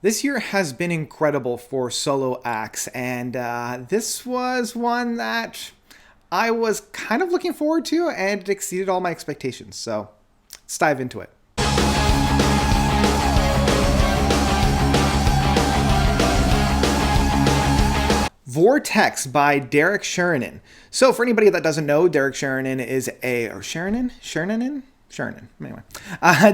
This year has been incredible for solo acts, and this was one that I was kind of looking forward to, and it exceeded all my expectations. So let's dive into it. Vortex by Derek Sherinian. So for anybody that doesn't know, Derek Sherinian is Sherinian. Anyway,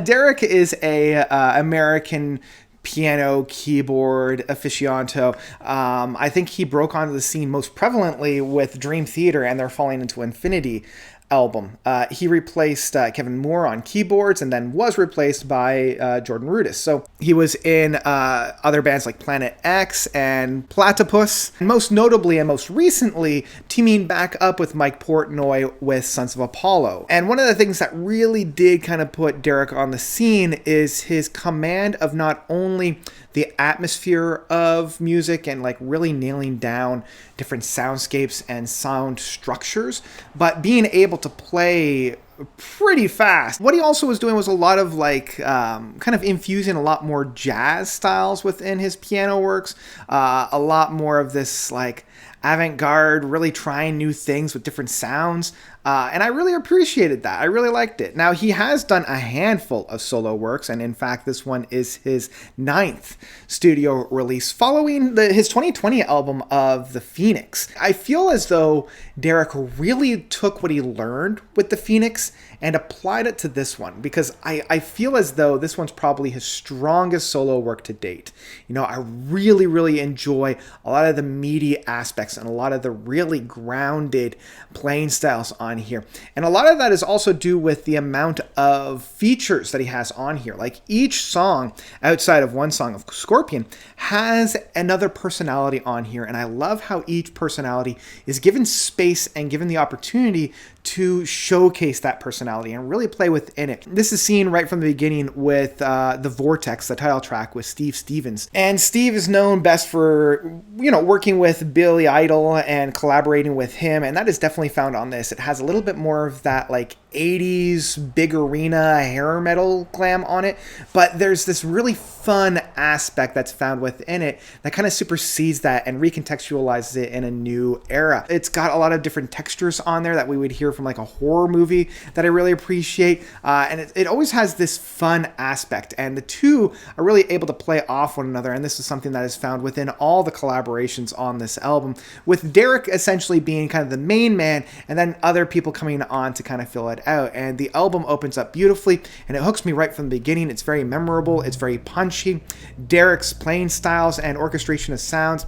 Derek is a American piano keyboard aficionado. I think he broke onto the scene most prevalently with Dream Theater and their Falling into Infinity album. He replaced Kevin Moore on keyboards and then was replaced by Jordan Rudess. So he was in other bands like Planet X and Platypus, and most notably and most recently teaming back up with Mike Portnoy with Sons of Apollo. And one of the things that really did kind of put Derek on the scene is his command of not only the atmosphere of music and like really nailing down different soundscapes and sound structures, but being able to play pretty fast. What he also was doing was a lot of like kind of infusing a lot more jazz styles within his piano works, a lot more of this like avant-garde, really trying new things with different sounds. And I really appreciated that. I really liked it. Now, he has done a handful of solo works, and in fact, this one is his 9th studio release following his 2020 album of The Phoenix. I feel as though Derek really took what he learned with The Phoenix and applied it to this one, because I feel as though this one's probably his strongest solo work to date. You know, I really, really enjoy a lot of the meaty aspects and a lot of the really grounded playing styles on here. And a lot of that is also due with the amount of features that he has on here. Like each song, outside of one song of Scorpion, has another personality on here. And I love how each personality is given space and given the opportunity to showcase that personality and really play within it. This is seen right from the beginning with the Vortex, the title track with Steve Stevens. And Steve is known best for, you know, working with Billy Idol and collaborating with him. And that is definitely found on this. It has a little bit more of that like 80s big arena hair metal glam on it, but there's this really fun aspect that's found within it that kind of supersedes that and recontextualizes it in a new era. It's got a lot of different textures on there that we would hear from like a horror movie that I really appreciate, and it always has this fun aspect, and the two are really able to play off one another, and this is something that is found within all the collaborations on this album, with Derek essentially being kind of the main man and then other people coming on to kind of fill it out. And the album opens up beautifully and it hooks me right from the beginning. It's very memorable, it's very punchy. Derek's playing styles and orchestration of sounds,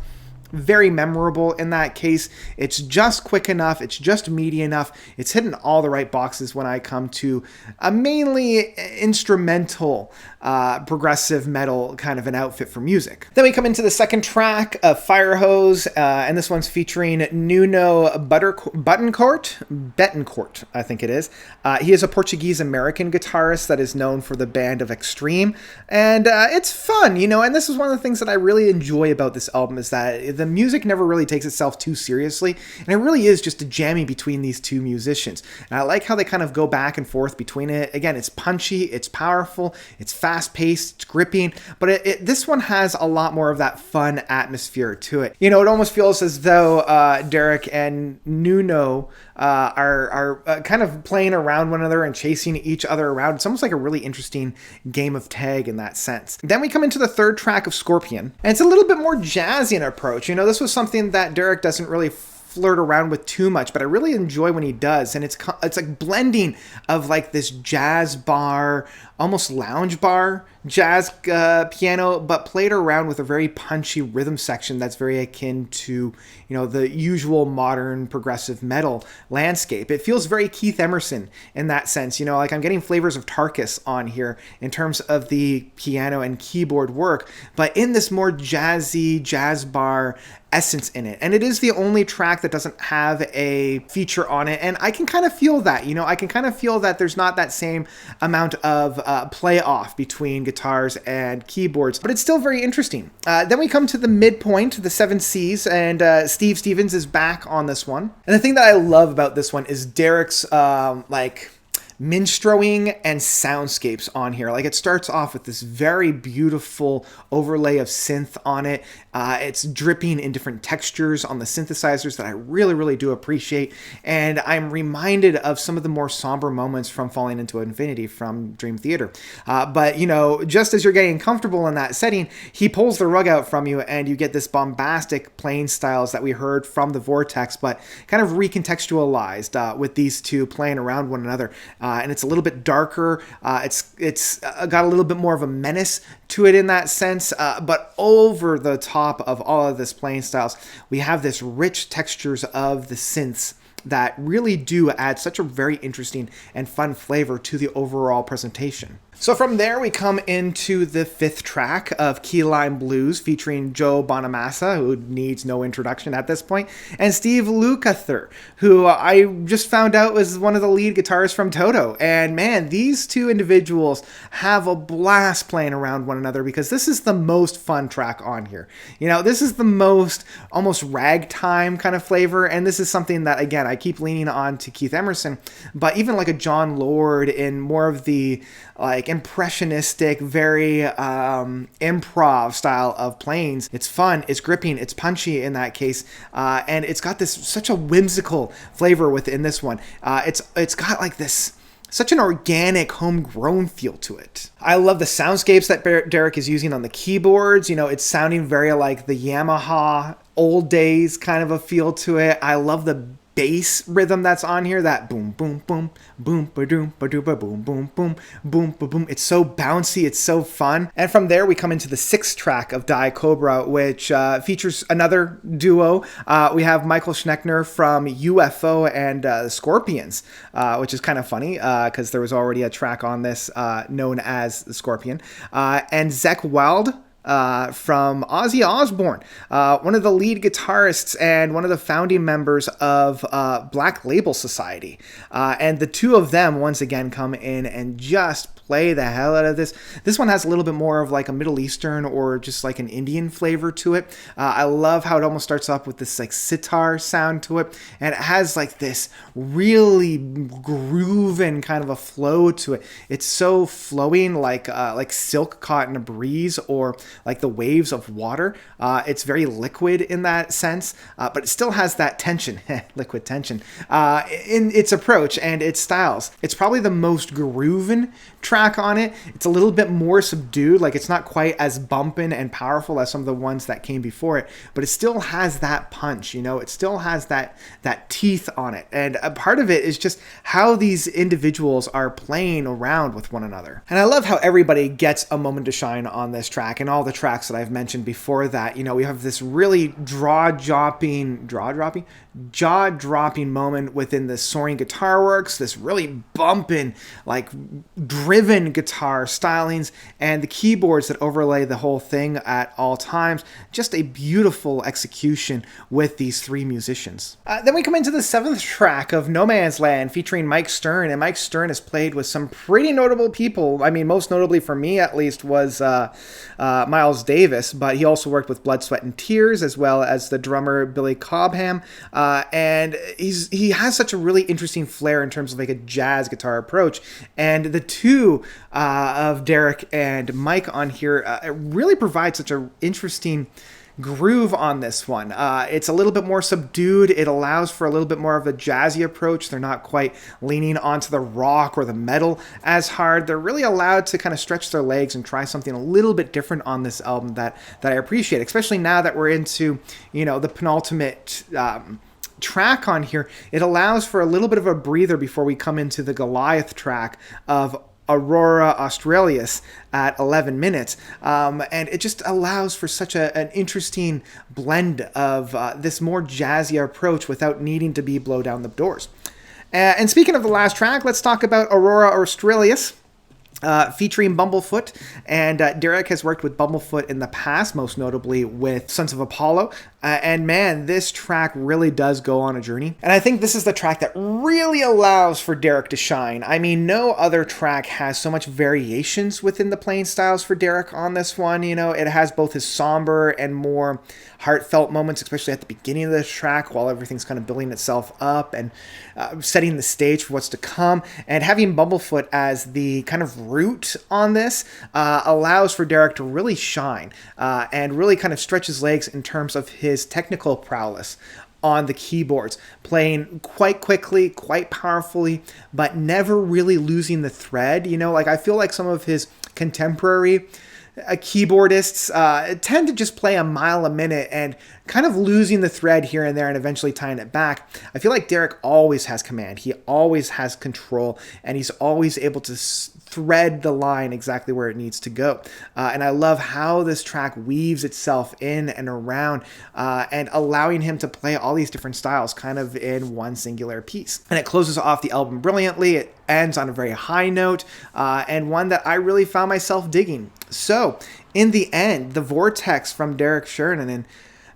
very memorable in that case. It's just quick enough, it's just meaty enough, it's hitting all the right boxes when I come to a mainly instrumental progressive metal kind of an outfit for music. Then we come into the second track of Firehose, and this one's featuring Nuno Betancourt, I think it is. He is a Portuguese-American guitarist that is known for the band of Extreme, and it's fun, you know, and this is one of the things that I really enjoy about this album, is that the music never really takes itself too seriously, and it really is just a jamming between these two musicians. And I like how they kind of go back and forth between it. Again, it's punchy, it's powerful, it's fast-paced, it's gripping, but this one has a lot more of that fun atmosphere to it. You know, it almost feels as though Derek and Nuno are kind of playing around one another and chasing each other around. It's almost like a really interesting game of tag in that sense. Then we come into the third track of Scorpion, and it's a little bit more jazzy in approach. You know, this was something that Derek doesn't really flirt around with too much, but I really enjoy when he does. And it's like blending of like this jazz bar, almost lounge bar jazz piano, but played around with a very punchy rhythm section that's very akin to, you know, the usual modern progressive metal landscape. It feels very Keith Emerson in that sense. You know, like I'm getting flavors of Tarkus on here in terms of the piano and keyboard work, but in this more jazzy jazz bar essence in it. And it is the only track that doesn't have a feature on it, and I can kind of feel that, you know, I can kind of feel that there's not that same amount of play off between guitars and keyboards, but it's still very interesting. Then we come to the midpoint, the 7 C's, and Steve Stevens is back on this one. And the thing that I love about this one is Derek's like minstrowing and soundscapes on here. Like, it starts off with this very beautiful overlay of synth on it. It's dripping in different textures on the synthesizers that I really, really do appreciate. And I'm reminded of some of the more somber moments from Falling into Infinity from Dream Theater. But, you know, just as you're getting comfortable in that setting, he pulls the rug out from you and you get this bombastic playing styles that we heard from the Vortex, but kind of recontextualized with these two playing around one another. And it's a little bit darker. It's got a little bit more of a menace to it in that sense. But over the top of all of this playing styles, we have this rich textures of the synths that really do add such a very interesting and fun flavor to the overall presentation. So from there, we come into the 5th track of Key Lime Blues, featuring Joe Bonamassa, who needs no introduction at this point, and Steve Lukather, who I just found out was one of the lead guitarists from Toto. And man, these two individuals have a blast playing around one another, because this is the most fun track on here. You know, this is the most almost ragtime kind of flavor, and this is something that, again, I keep leaning on to Keith Emerson, but even like a John Lord in more of the like impressionistic, very improv style of playings. It's fun, it's gripping, it's punchy in that case, and it's got this such a whimsical flavor within this one. It's got like this such an organic, homegrown feel to it. I love the soundscapes that Derek is using on the keyboards. You know, it's sounding very like the Yamaha old days kind of a feel to it. I love the bass rhythm that's on here, that boom boom boom boom ba doom ba doo ba boom boom boom boom ba boom. It's so bouncy, it's so fun. And from there we come into the 6th track of Dai Cobra, which features another duo. We have Michael Schneckner from UFO and Scorpions, which is kind of funny because there was already a track on this known as the Scorpion, and Zach Wild from Ozzy Osbourne, one of the lead guitarists and one of the founding members of Black Label Society. And the two of them once again come in and just play the hell out of this. This one has a little bit more of like a Middle Eastern or just like an Indian flavor to it. I love how it almost starts off with this like sitar sound to it, and it has like this really grooving kind of a flow to it. It's so flowing, like silk caught in a breeze, or like the waves of water. It's very liquid in that sense, but it still has that tension, liquid tension, in its approach and its styles. It's probably the most grooving track on it. It's a little bit more subdued, like it's not quite as bumping and powerful as some of the ones that came before it, but it still has that punch, you know, it still has that teeth on it. And a part of it is just how these individuals are playing around with one another. And I love how everybody gets a moment to shine on this track, and all the tracks that I've mentioned before that. You know, we have this really jaw-dropping moment within the soaring guitar works, this really bumping, like driven guitar stylings, and the keyboards that overlay the whole thing at all times. Just a beautiful execution with these three musicians. Then we come into the 7th track of No Man's Land, featuring Mike Stern, and Mike Stern has played with some pretty notable people. I mean, most notably for me at least was Miles Davis, but he also worked with Blood, Sweat and Tears, as well as the drummer Billy Cobham, and he has such a really interesting flair in terms of like a jazz guitar approach. And the two of Derek and Mike on here really provide such an interesting groove on this one. It's a little bit more subdued. It allows for a little bit more of a jazzy approach. They're not quite leaning onto the rock or the metal as hard. They're really allowed to kind of stretch their legs and try something a little bit different on this album that I appreciate, especially now that we're into, you know, the penultimate track on here. It allows for a little bit of a breather before we come into the Goliath track of Aurora Australius at 11 minutes. And it just allows for such an interesting blend of this more jazzy approach without needing to be blow down the doors. And speaking of the last track, let's talk about Aurora Australius. featuring Bumblefoot, and Derek has worked with Bumblefoot in the past, most notably with Sons of Apollo, and man, this track really does go on a journey, and I think this is the track that really allows for Derek to shine. I mean, no other track has so much variations within the playing styles for Derek on this one. You know, it has both his somber and more heartfelt moments, especially at the beginning of the track while everything's kind of building itself up and setting the stage for what's to come, and having Bumblefoot as the kind of root on this allows for Derek to really shine and really kind of stretch his legs in terms of his technical prowess on the keyboards, playing quite quickly, quite powerfully, but never really losing the thread. You know, like I feel like some of his contemporary keyboardists tend to just play a mile a minute and kind of losing the thread here and there and eventually tying it back. I feel like Derek always has command. He always has control, and he's always able to thread the line exactly where it needs to go. And I love how this track weaves itself in and around and allowing him to play all these different styles kind of in one singular piece. And it closes off the album brilliantly. It ends on a very high note and one that I really found myself digging. So in the end, the Vortex from Derek Sherinian,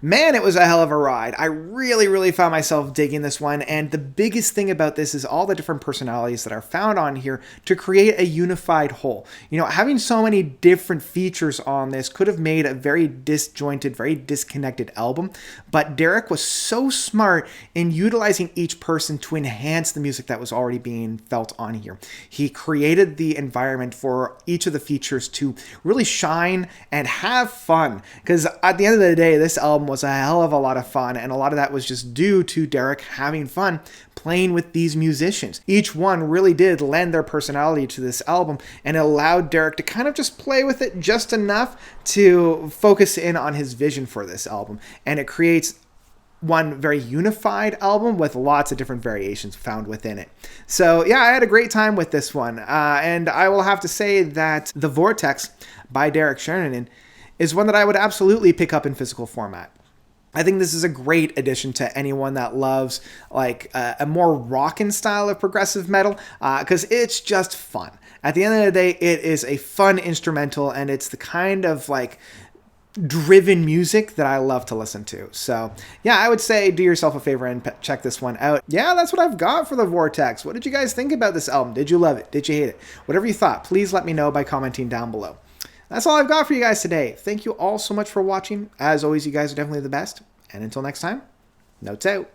man, it was a hell of a ride. I really, really found myself digging this one. And the biggest thing about this is all the different personalities that are found on here to create a unified whole. You know, having so many different features on this could have made a very disjointed, very disconnected album. But Derek was so smart in utilizing each person to enhance the music that was already being felt on here. He created the environment for each of the features to really shine and have fun. Because at the end of the day, this album was a hell of a lot of fun, and a lot of that was just due to Derek having fun playing with these musicians. Each one really did lend their personality to this album, and it allowed Derek to kind of just play with it just enough to focus in on his vision for this album, and it creates one very unified album with lots of different variations found within it. So yeah, I had a great time with this one, and I will have to say that The Vortex by Derek Sherinian is one that I would absolutely pick up in physical format. I think this is a great addition to anyone that loves like a more rockin' style of progressive metal, because it's just fun. At the end of the day, it is a fun instrumental, and it's the kind of like driven music that I love to listen to. So yeah, I would say do yourself a favor and check this one out. Yeah, that's what I've got for the Vortex. What did you guys think about this album? Did you love it? Did you hate it? Whatever you thought, please let me know by commenting down below. That's all I've got for you guys today. Thank you all so much for watching. As always, you guys are definitely the best. And until next time, notes out.